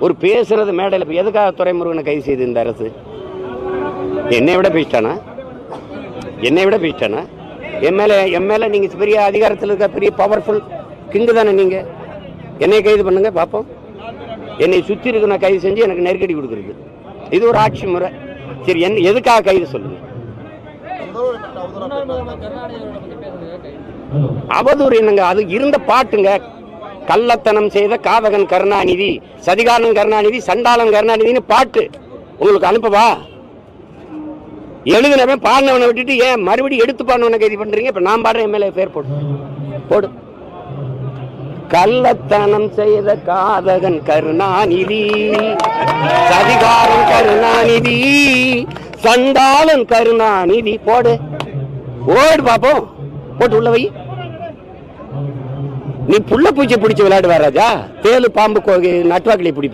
ஒரு பேசுறது மேடையில் எதுக்காக துரைமுருகனை கைது செய்து இந்த அரசு? என்னை விட பேசிட்டானா? என் மேல நீங்க பெரிய அதிகாரத்தில் இருக்க பெரிய பவர்ஃபுல் கிங்கு தானே நீங்க. என்னை கைது பண்ணுங்க பார்ப்போம். என்னை சுற்றி இருக்க நான் கைது செஞ்சு எனக்கு நெருக்கடி கொடுக்குறது இது ஒரு ஆட்சி முறை. சரி, எதுக்காக கைது சொல்லுங்க? அவதூறு என்னங்க? அது இருந்த பாட்டுங்க. கள்ளத்தனம் செய்த காதகன் கருணாநிதி, சதிகாரன் கருணாநிதி, சண்டாளன் கருணாநிதினு பாட்டு உங்களுக்கு அனுப்பவா? எழுதுனவன் பாடினவனை விட்டுட்டு ஏன் மறுபடியும் எடுத்து பாடினவனை கைது பண்றீங்க? இப்ப நான் பாடுறேன், எம்எல்ஏ பேர் போடு. கள்ளத்தனம் செய்த காதகன் கருணாநிதி, சதிகாரன் கருணாநிதி, சண்டாளன் கருணாநிதி, போடு பாப்போம். போட்டு உள்ள வை. நீ புள்ள பூச்சி பிடிச்சு விளையாடுவா ராஜா? தேலு பாம்பு நட்டுவாக்கிலே பிடி